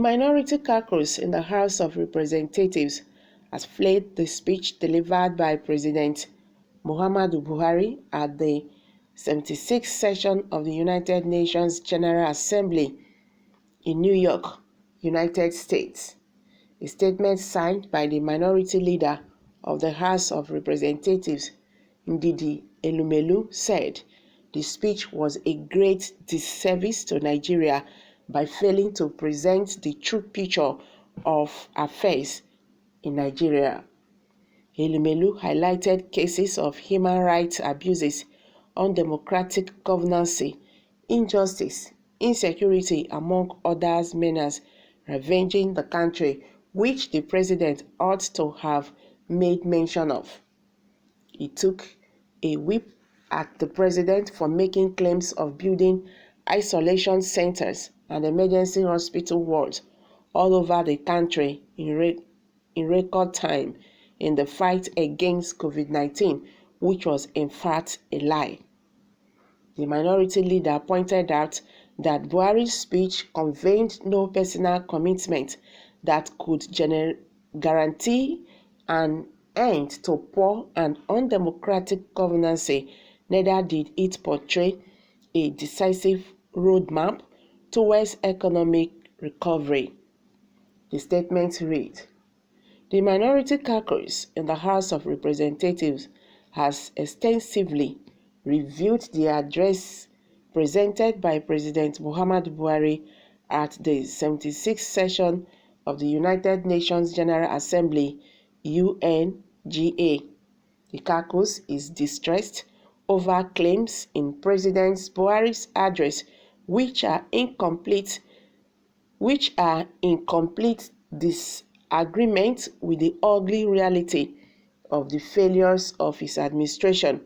minority caucus in the House of Representatives has flagged the speech delivered by President Muhammadu Buhari at the 76th session of the United Nations General Assembly in New York, United States. A statement signed by the minority leader of the House of Representatives, Ndidi Elumelu, said the speech was a great disservice to Nigeria by failing to present the true picture of affairs in Nigeria. Elumelu highlighted cases of human rights abuses, undemocratic governance, injustice, insecurity, among others menace ravaging the country, which the president ought to have made mention of. He took a whip at the president for making claims of building isolation centers and emergency hospital wards all over the country in record time in the fight against COVID-19, which was in fact a lie. The minority leader pointed out that Buhari's speech conveyed no personal commitment that could guarantee an end to poor and undemocratic governance, neither did it portray a decisive roadmap towards economic recovery. The statement read, "The minority caucus in the House of Representatives has extensively reviewed the address presented by President Muhammadu Buhari at the 76th session of the United Nations General Assembly, UNGA. The caucus is distressed over claims in President Buhari's address which are in complete disagreement with the ugly reality of the failures of his administration,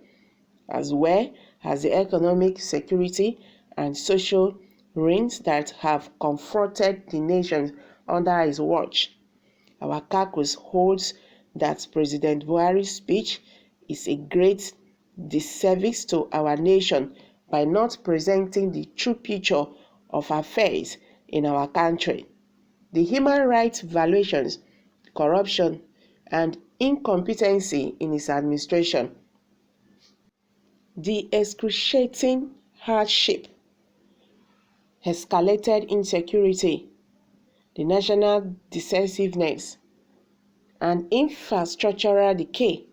as well as the economic, security, and social ruins that have confronted the nation under his watch. Our caucus holds that President Buhari's speech is a great disservice to our nation by not presenting the true picture of affairs in our country. The human rights violations, corruption, and incompetency in his administration, the excruciating hardship, escalated insecurity, the national decisiveness, and infrastructural decay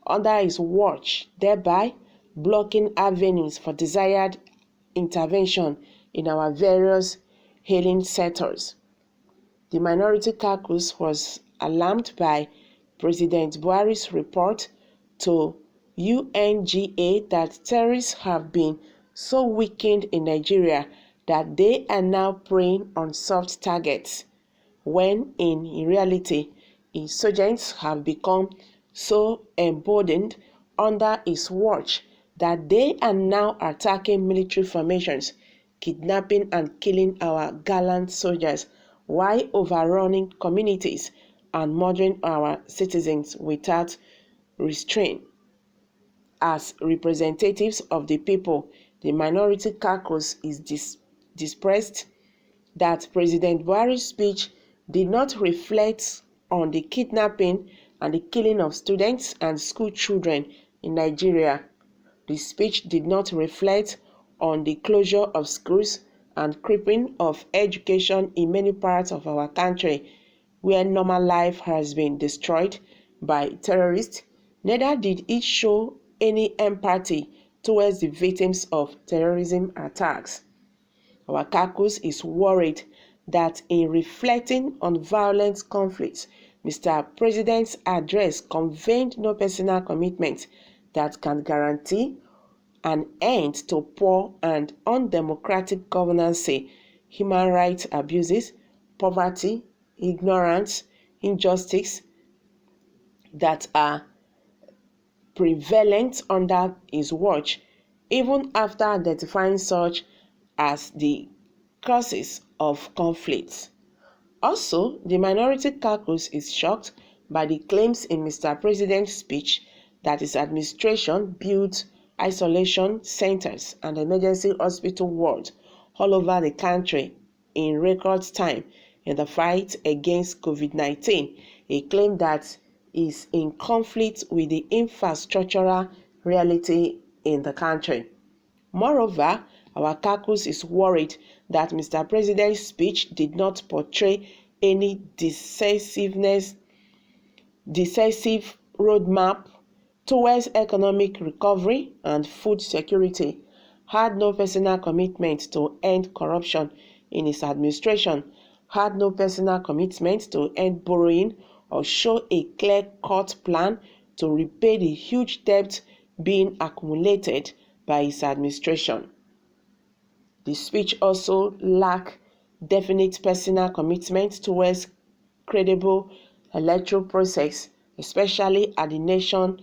under his watch, thereby blocking avenues for desired intervention in our various ailing sectors. The minority caucus was alarmed by President Buhari's report to UNGA that terrorists have been so weakened in Nigeria that they are now preying on soft targets, when in reality, insurgents have become so emboldened under his watch that they are now attacking military formations, kidnapping and killing our gallant soldiers while overrunning communities and murdering our citizens without restraint. As representatives of the people, the minority caucus is distressed that President Buhari's speech did not reflect on the kidnapping and the killing of students and school children in Nigeria. The speech did not reflect on the closure of schools and crippling of education in many parts of our country where normal life has been destroyed by terrorists. Neither did it show any empathy towards the victims of terrorism attacks. Our caucus is worried that in reflecting on violent conflicts, Mr. President's address conveyed no personal commitment that can guarantee an end to poor and undemocratic governance, human rights abuses, poverty, ignorance, injustice that are prevalent under his watch, even after identifying such as the causes of conflicts. Also, the minority caucus is shocked by the claims in Mr. President's speech that his administration built isolation centers and emergency hospital wards all over the country in record time in the fight against COVID-19, a claim that is in conflict with the infrastructural reality in the country. Moreover, our caucus is worried that Mr. President's speech did not portray any decisive roadmap towards economic recovery and food security, had no personal commitment to end corruption in his administration, had no personal commitment to end borrowing, or show a clear-cut plan to repay the huge debt being accumulated by his administration. The speech also lacked definite personal commitment towards credible electoral process, especially as the nation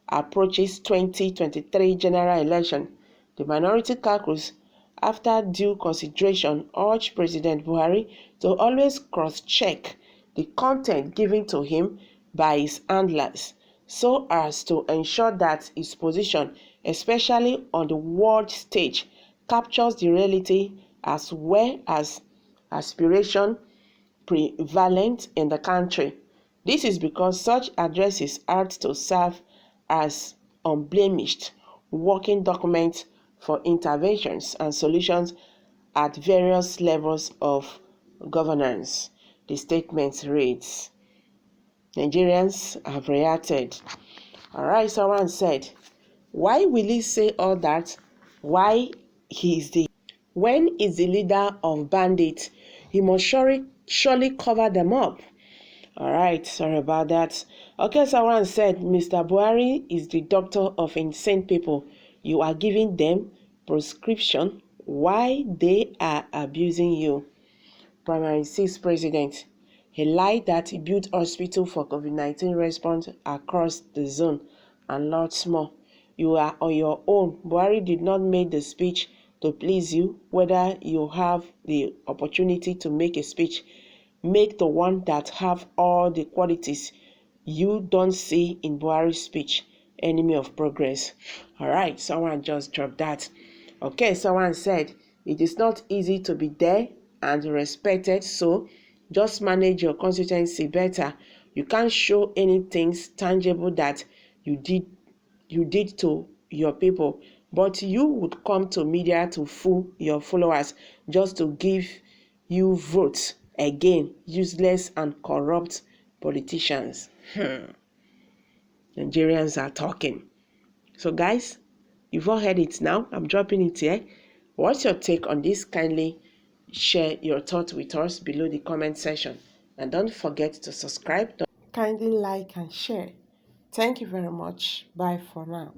approaches 2023 general election. The minority caucus, after due consideration, urged President Buhari to always cross-check the content given to him by his handlers, so as to ensure that his position, especially on the world stage, captures the reality as well as aspiration prevalent in the country. This is because such addresses are to serve as unblemished working documents for interventions and solutions at various levels of governance. The statement reads, Nigerians have reacted. Alright, someone said, why will he say all that? When is the leader of bandits, he must surely cover them up. Alright, sorry about that. Okay, someone said, Mr. Buhari is the doctor of insane people. You are giving them prescription why they are abusing you. Primary 6 President, he lied that he built hospital for COVID-19 response across the zone and lots more. You are on your own. Buhari did not make the speech to please you. Whether you have the opportunity to make a speech, make the one that have all the qualities you don't see in Buhari's speech. Enemy of progress. Alright, someone just dropped that. Okay, someone said, it is not easy to be there and respected, so just manage your constituency better. You can't show anything tangible that you did to your people, but you would come to media to fool your followers just to give you votes. Again, useless and corrupt politicians. Nigerians are talking. So guys, you've all heard it now. I'm dropping it here. What's your take on this? Kindly share your thoughts with us below the comment section. And don't forget to subscribe. Kindly like and share. Thank you very much. Bye for now.